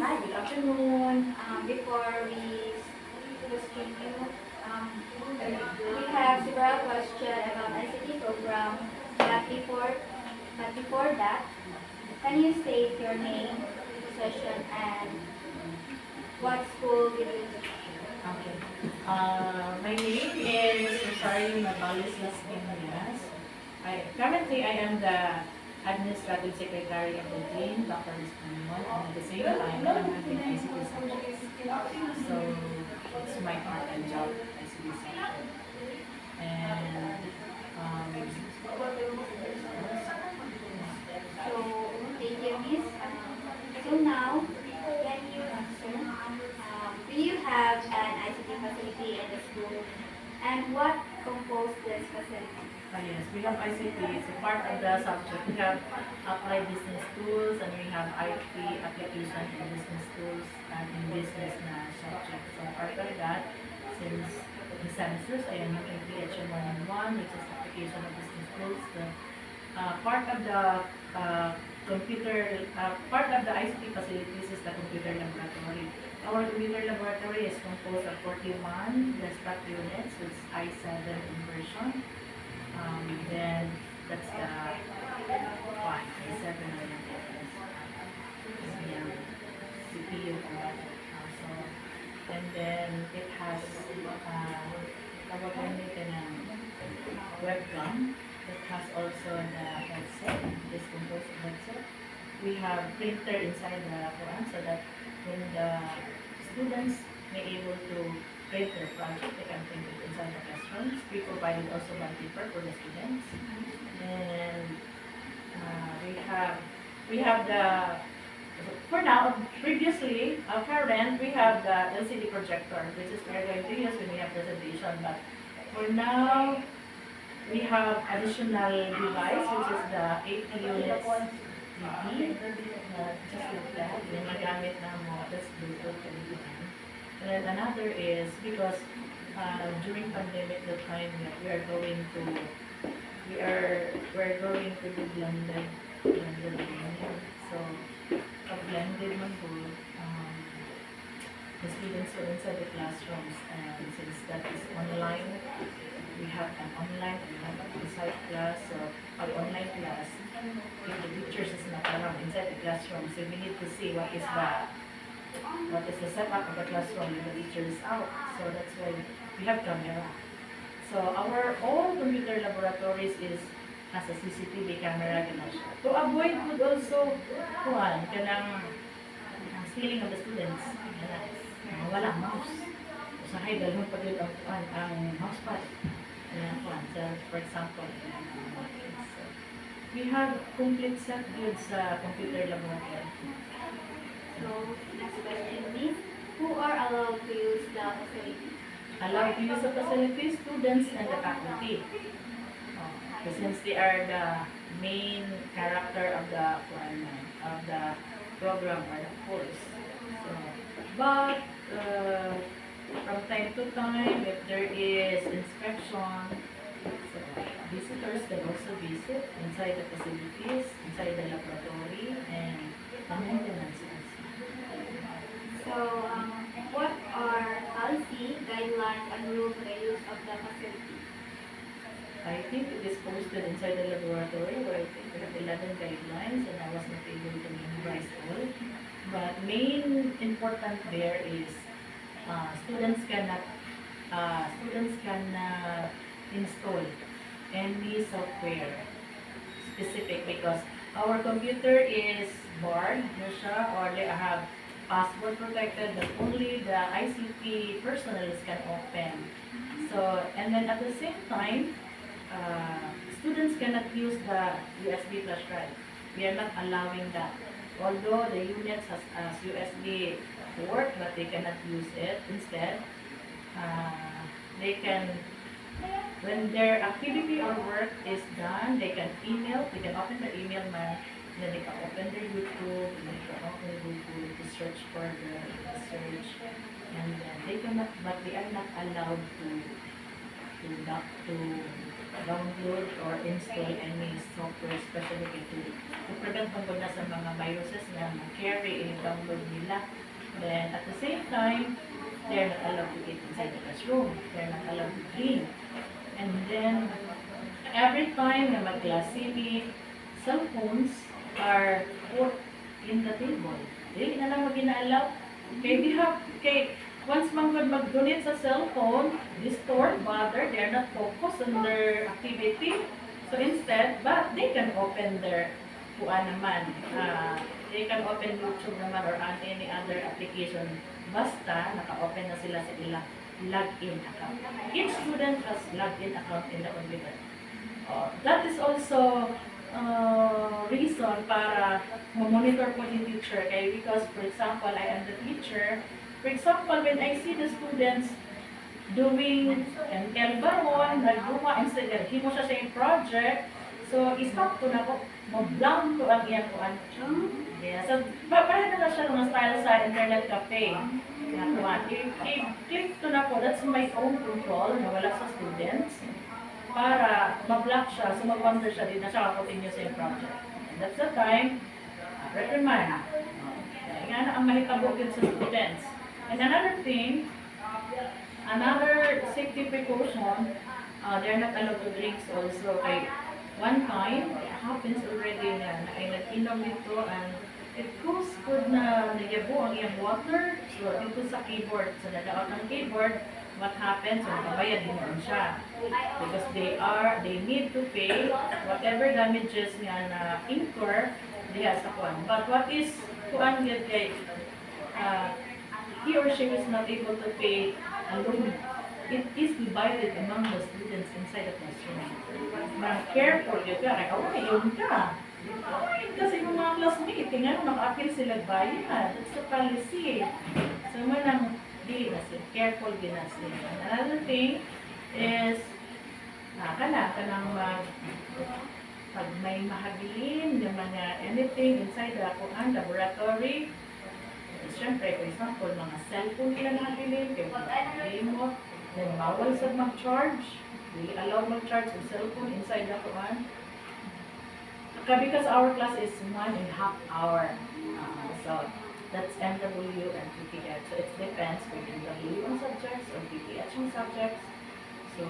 Hi, good afternoon. Before we continue, we have several questions about ICT program. But before that, can you state your name, position, and what school did you teach? Okay. My name is Rosario Navales Las Piñas. Currently, I am the Administrative Secretary of the Dean, Dr. Espanol, and at the same time, I'm having ICT subjects. So, it's my part-time job, ICT subject. And, So, thank you, Miss. So now, can you answer? Do you have an ICT facility in the school? And what compose this facility? yes, we have ICT. It's a part of the subject. We have applied business tools and we have IT application in business tools and in business na subject. So part of that, since the semesters, I am having PHM 1 which is application of business tools. The part of the ICT facilities is the computer laboratory. Our computer laboratory is composed of 41 desktop units with i7 inversion. Then that's the one, i7 CPU converter. So, and then it has tawag nito ng webcam that has also the headset, this composed headset. We have printer inside the one so that when the students may able to print their project, they can print it inside the classrooms. We provided also bond paper for the students. And we have the for now, previously, current, we have the LCD projector, which is very going to use when we have presentation. But for now, we have additional device, which is the 80 units TV. Just like that, yung nagamit na mo, that's Bluetooth television. And then another is because during pandemic, the time that we're going to do blended learning. So, pag blended man po, the students are inside the classrooms, and since that is online, we have an online, we have an on-site class. So, pag online class, if the teachers is not around inside the classroom, so we need to see what is the setup of the classroom when the teacher is out. So that's why we have camera. So our all computer laboratories has a CCTV camera ganun siya. To avoid would also kanang stealing of the students. Wala mouse. Usahay dalhon pa gyud ang mouse pad. So for example, we have complete set good sa computer laboratory. So, next question, Miss. Who are allowed to use the facility? Allowed to use the facility, students and the faculty. Since they are the main character of the program or the course. So, but from time to time, if there is inspection, so visitors can also visit inside the facilities, inside the laboratory, and the maintenance also. So, what are policy, guidelines, and rules for the use of the facility? I think it is posted inside the laboratory where I think we have 11 guidelines and I was not able to memorize all. But main important there is students cannot install any software specific because our computer is barred, or they have password protected that only the ICT personnel can open. So, and then at the same time, students cannot use the USB flash drive. We are not allowing that. Although the units has USB port, but they cannot use it. Instead, they can, when their activity or work is done, they can open their email man, then they can open their YouTube, they can open Google to search for the search, and then they cannot, but they are not allowed to download or install any software especially to prevent tungkol na sa mga viruses na carry download nila. Then at the same time, they're not allowed to eat inside the classroom. They're not allowed to drink. And then every time na mag-classy, cell phones are put in the table. Dili na lang mag-inaalaw. Once man good mag-donate sa cellphone, distort, bother, they're not focused on their activity. So instead, but they can open their kuan naman. They can open YouTube naman or any other application. Basta, naka-open na sila sa ilang login account. Each student has login account in the computer. That is also reason para monitor po yung teacher. Because, for example, I am the teacher. For example, when I see the students doing an elbaron, nagguma, instead, himo siya sa yung project, so, stop ko na po, mag-blank ko ang iyang kuan. Yeah, so, parang na siya ng style sa internet cafe. I-click ko na po, that's my own control, na wala sa students, para ma-block siya, so mag-wonder siya, di na siya continue sa yung project. And that's the time, reprimand. Nga na ang mahitabo din sa students. And another thing, another safety precaution, they're not allowed to drinks also. Kay one time, it happens already na ay nag-inom nito and it goes good na nagyabo ang iyang water. So, dito sa keyboard. So, nadaot ang keyboard, what happens? So, nakabayad din naman siya. Because they need to pay whatever damages nga na incur diha sa kuan. But what is kuan yun kay he or she is not able to pay alone. It is divided among the students inside the classroom. Careful yun ka, kaya yun ka. Kasi yung mga classmate, tingnan, mag-appeal sila bayad. It's a policy. So, manang dili na sila. Careful din na sila. Another thing is, kanang pag may mahabilin, yung mga anything inside the laboratory, siyempre, for example, mga cellphone nila nahabilin, kaya mo, then bawal sa mag-charge. Really allow mag-charge yung cellphone inside the kuan. Because our class is 1.5 hour. So, that's MW and PPH. So, it depends kung MW ang subjects or PPH ang subjects. So,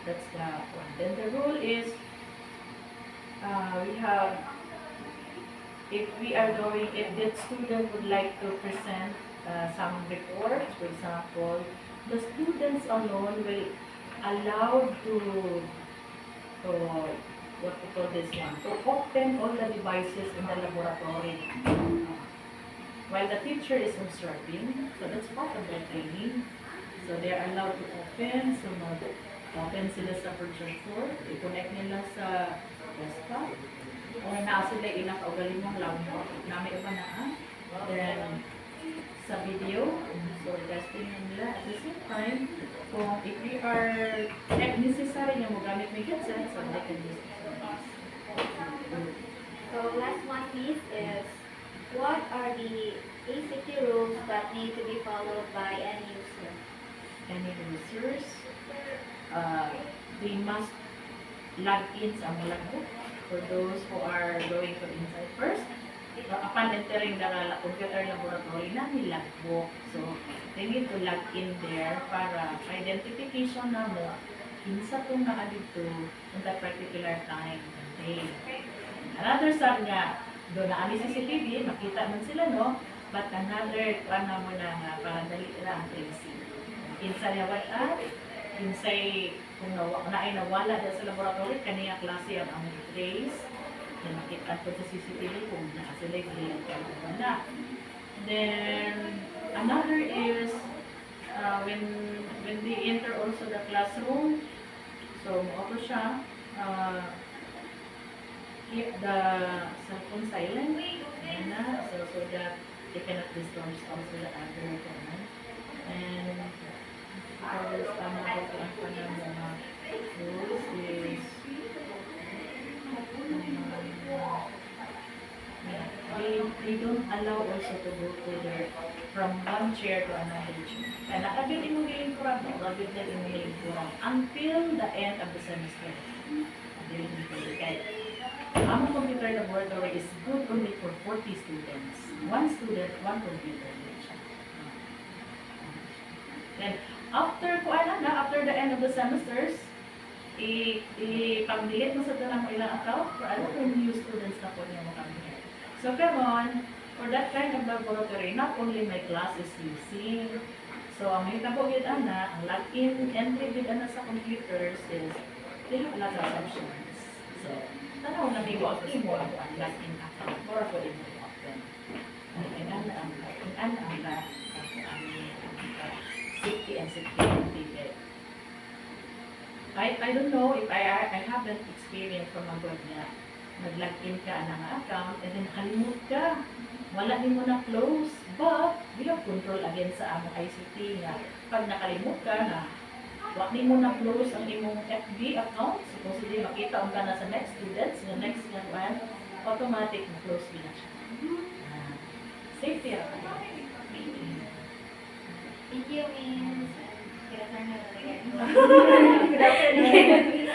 that's the one. Then the rule is, we have, if the student would like to present some reports, for example, the students alone will allow to what we call this one, to open all the devices in the laboratory while the teacher is observing. So that's part of their training. So they are allowed to open. So open sila sa projector, i-connect nila sa desktop. O na sila ilang kaugaling mong laptop. Namin iba na. Then sa video, so testing nila. At the same time, kung if we are necessary na mo gamit may headset, so they can use it. So last one piece is, what are the ACT rules that need to be followed by any user? Any users, they must log in sa mga book for those who are going to inside first. Upon entering the computer laboratory, nami logbook. So, they need to log in there para identification na mo kinsa itong naadito in that particular time and day. Another sub nga, doon na ani CCTV, makita man sila, no? But another, na mo na nga, para dali lang ang tracing. Kinsa niya kinsay kung naay nawala dyan sa laboratory, kaniya klase ang trace. Then, makita ko sa CCTV kung nakaselect din ang na. Then, another is, when they enter also the classroom, so, mo siya, keep the cell phone silent, so that they cannot disturb also the other one. And, others, ako po ang mga rules is, They don't allow also to go to their from one chair to another chair. Kaya nakabit mo giling kurang, nakabit na mo giling kurang until the end of the semester. Kaya ang computer laboratory is good only for 40 students. One student, one computer. Then after after the end of the semesters, i-pang-delete mo sa tanang ilang account for kung new students na po niya mo kami here. So karon, for that kind of laboratory, not only my class is using, so ang may tabo yun ang login, entry with sa computers is, they have a lot of options. So, tanaw na may walking mo ang login account or for the more often. Ang safety and security. I don't know if I haven't experienced from abroad na nag-login ka ng account and then nakalimut ka. Wala din mo na close. But, we have control again sa among ICT nga pag nakalimut ka na wala din mo na close ang imong FB account. Supposedly, makita ka na sa next students, the next one, automatic na close din na siya. Safety account. Thank you, Miss. Good afternoon.